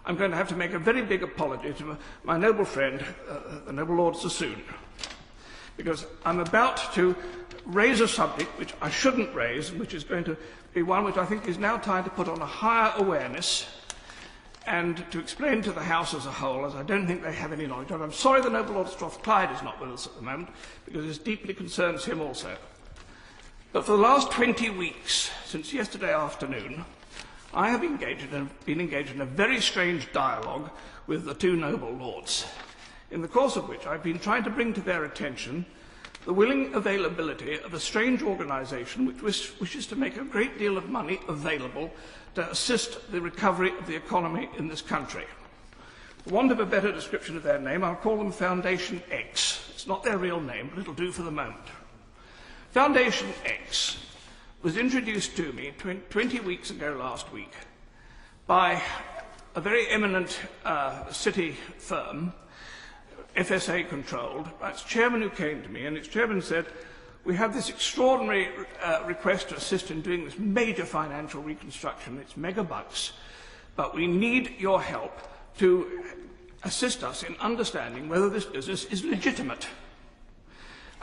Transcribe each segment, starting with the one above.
I'm going to have to make a very big apology to my noble friend, the noble Lord Sassoon, because I'm about to raise a subject which I shouldn't raise, and which is going to be one which I think is now time to put on a higher awareness and to explain to the House as a whole, as I don't think they have any knowledge of. I'm sorry the noble Lord Strathclyde is not with us at the moment, because this deeply concerns him also. But for the last 20 weeks, since yesterday afternoon, I have been engaged in a very strange dialogue with the two noble lords, in the course of which I've been trying to bring to their attention the willing availability of a strange organisation which wishes to make a great deal of money available to assist the recovery of the economy in this country. For want of a better description of their name, I'll call them Foundation X. It's not their real name, but it'll do for the moment. Foundation X was introduced to me 20 weeks ago last week by a very eminent city firm, FSA controlled, by its chairman, who came to me, and its chairman said, we have this extraordinary request to assist in doing this major financial reconstruction. It's mega bucks, but we need your help to assist us in understanding whether this business is legitimate.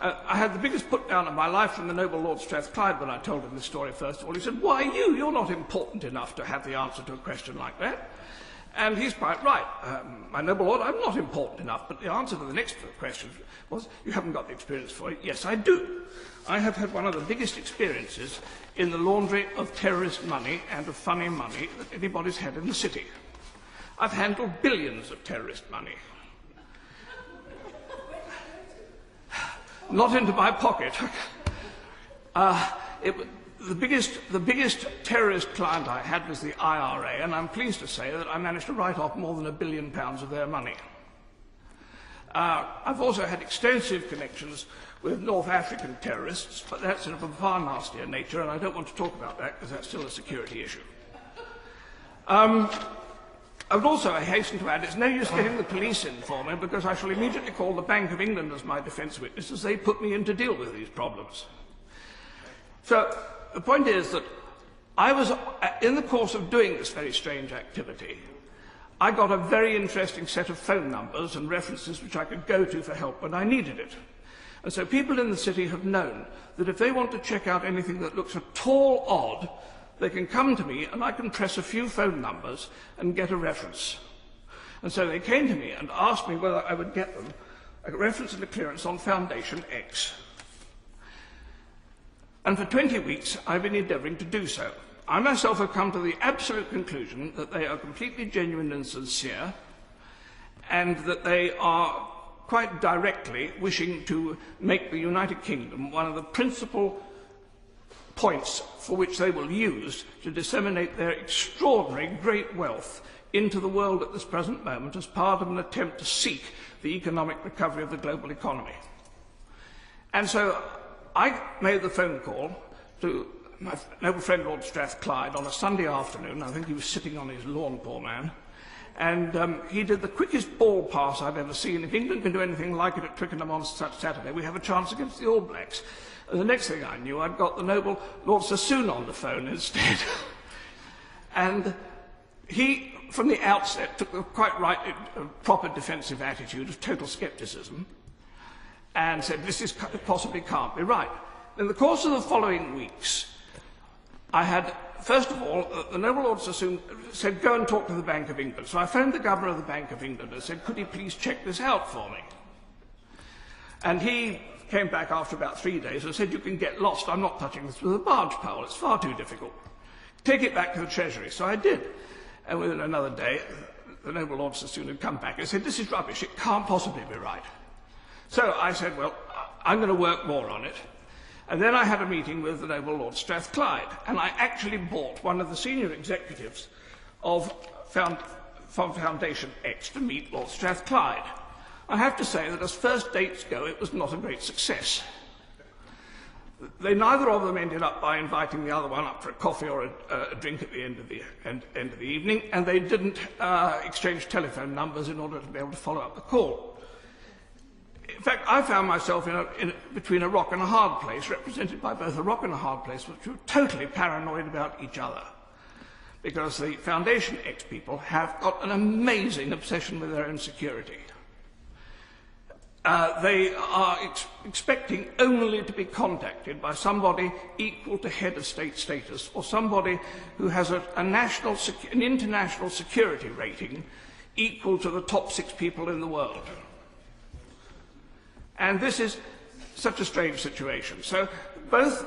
I had the biggest put down of my life from the noble Lord Strathclyde when I told him this story first of all. He said, why you? You're not important enough to have the answer to a question like that. And he's quite right. My noble Lord, I'm not important enough, but the answer to the next question was, you haven't got the experience for it. Yes, I do. I have had one of the biggest experiences in the laundry of terrorist money and of funny money that anybody's had in the city. I've handled billions of terrorist money. Not into my pocket. The biggest terrorist client I had was the IRA, and I'm pleased to say that I managed to write off more than £1 billion of their money. I've also had extensive connections with North African terrorists, but that's of a far nastier nature, and I don't want to talk about that because that's still a security issue. I would also hasten to add, it's no use getting the police in for me, because I shall immediately call the Bank of England as my defence witness, as they put me in to deal with these problems. So the point is that I was, in the course of doing this very strange activity, I got a very interesting set of phone numbers and references which I could go to for help when I needed it. And so people in the city have known that if they want to check out anything that looks at all odd, they can come to me and I can press a few phone numbers and get a reference. And so they came to me and asked me whether I would get them a reference and a clearance on Foundation X. And for 20 weeks I've been endeavouring to do so. I myself have come to the absolute conclusion that they are completely genuine and sincere, and that they are quite directly wishing to make the United Kingdom one of the principal points for which they will use to disseminate their extraordinary great wealth into the world at this present moment as part of an attempt to seek the economic recovery of the global economy. And so I made the phone call to my noble friend Lord Strathclyde on a Sunday afternoon. I think he was sitting on his lawn, poor man. And he did the quickest ball pass I've ever seen. If England can do anything like it at Twickenham on such Saturday, we have a chance against the All Blacks. And the next thing I knew, I'd got the noble Lord Sassoon on the phone instead. And he, from the outset, took the quite right, proper defensive attitude of total scepticism and said, this possibly can't be right. In the course of the following weeks, I had, first of all, the noble Lord Sassoon said, go and talk to the Bank of England. So I phoned the Governor of the Bank of England and said, could he please check this out for me? And he came back after about 3 days and said, you can get lost. I'm not touching this with a barge pole. It's far too difficult. Take it back to the Treasury. So I did. And within another day, the noble Lord Sassoon had come back and said, this is rubbish. It can't possibly be right. So I said, well, I'm going to work more on it. And then I had a meeting with the noble Lord Strathclyde, and I actually bought one of the senior executives of Foundation X to meet Lord Strathclyde. I have to say that as first dates go, it was not a great success. Neither of them ended up by inviting the other one up for a coffee or a drink at the end of the evening, and they didn't exchange telephone numbers in order to be able to follow up the call. In fact, I found myself between a rock and a hard place, represented by both a rock and a hard place, which were totally paranoid about each other. because the Foundation X people have got an amazing obsession with their own security. They are expecting only to be contacted by somebody equal to head of state status, or somebody who has an international security rating equal to the top 6 people in the world. And this is such a strange situation. So both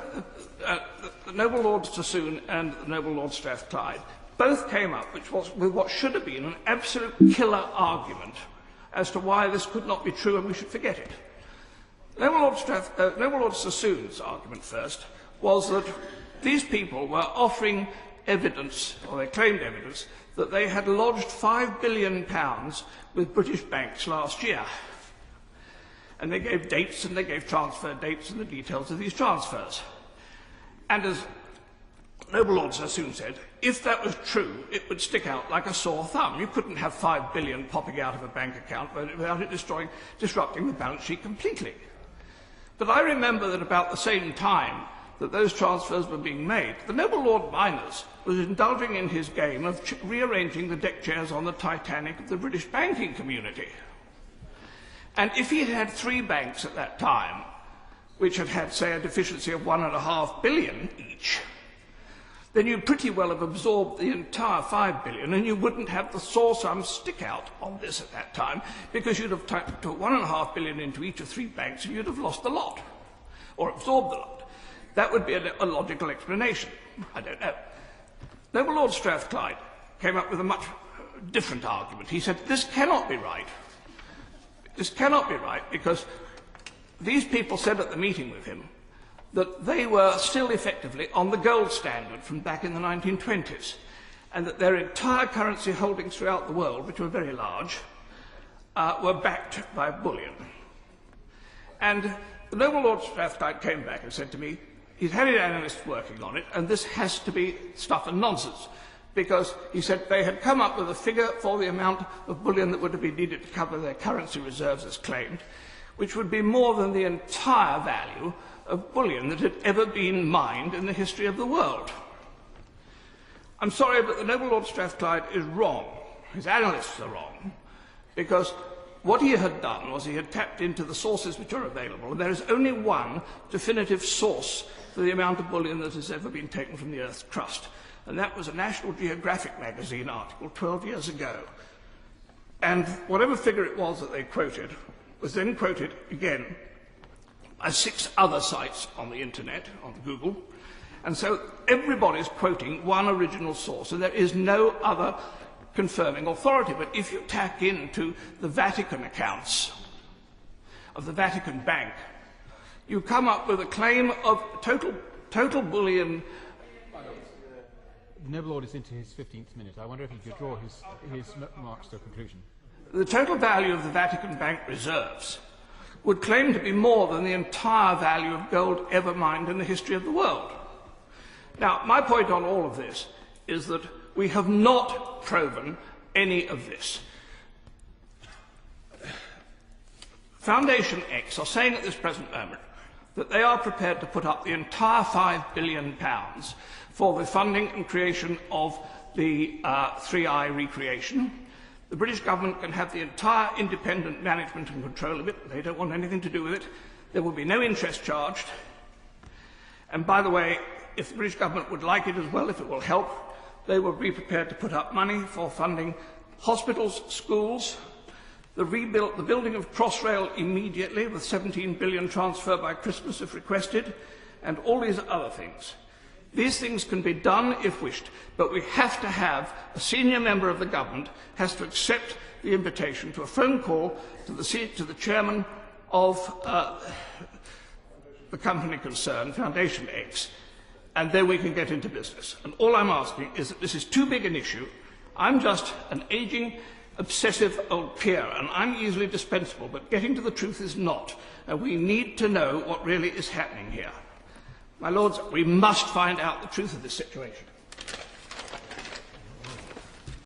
the noble Lord Sassoon and the noble Lord Strathclyde both came up with what should have been an absolute killer argument as to why this could not be true and we should forget it. Noble Lord Sassoon's argument first was that these people were offering evidence, or they claimed evidence, that they had lodged £5 billion with British banks last year. And they gave dates and they gave transfer dates and the details of these transfers. And as noble Lord Sassoon said, if that was true, it would stick out like a sore thumb. You couldn't have £5 billion popping out of a bank account without it disrupting the balance sheet completely. But I remember that about the same time that those transfers were being made, the noble Lord Miners was indulging in his game of rearranging the deck chairs on the Titanic of the British banking community. And if he had had 3 banks at that time, which had had, say, a deficiency of £1.5 billion each, then you'd pretty well have absorbed the entire £5 billion, and you wouldn't have the sore thumb stick out on this at that time, because you'd have put £1.5 billion into each of 3 banks, and you'd have lost the lot, or absorbed the lot. That would be a logical explanation. I don't know. Noble Lord Strathclyde came up with a much different argument. He said, this cannot be right. This cannot be right, because these people said at the meeting with him that they were still effectively on the gold standard from back in the 1920s, and that their entire currency holdings throughout the world, which were very large, were backed by bullion. And the noble Lord Strathclyde came back and said to me, he's had his analysts working on it, and this has to be stuff and nonsense, because he said they had come up with a figure for the amount of bullion that would have been needed to cover their currency reserves as claimed, which would be more than the entire value of bullion that had ever been mined in the history of the world. I'm sorry, but the noble Lord Strathclyde is wrong. His analysts are wrong, because what he had done was he had tapped into the sources which are available, and there is only one definitive source for the amount of bullion that has ever been taken from the Earth's crust, and that was a National Geographic magazine article 12 years ago. And whatever figure it was that they quoted was then quoted again by 6 other sites on the internet, on Google, and so everybody's quoting one original source, and there is no other confirming authority. But if you tack into the Vatican accounts of the Vatican Bank, you come up with a claim of total bullion. The noble Lord is into his 15th minute. I wonder if he could draw his remarks to a conclusion. The total value of the Vatican Bank reserves would claim to be more than the entire value of gold ever mined in the history of the world. Now, my point on all of this is that we have not proven any of this. Foundation X are saying at this present moment that they are prepared to put up the entire £5 billion for the funding and creation of the 3i recreation. The British government can have the entire independent management and control of it. They don't want anything to do with it. There will be no interest charged. And by the way, if the British government would like it as well, if it will help, they will be prepared to put up money for funding hospitals, schools, the building of Crossrail immediately with 17 billion transfer by Christmas if requested, and all these other things. These things can be done if wished, but we have to have a senior member of the government has to accept the invitation to a phone call to the chairman of the company concerned, Foundation X, and then we can get into business. And all I'm asking is that this is too big an issue. I'm just an ageing, obsessive old peer, and I'm easily dispensable, but getting to the truth is not, and we need to know what really is happening here. My lords, we must find out the truth of this situation.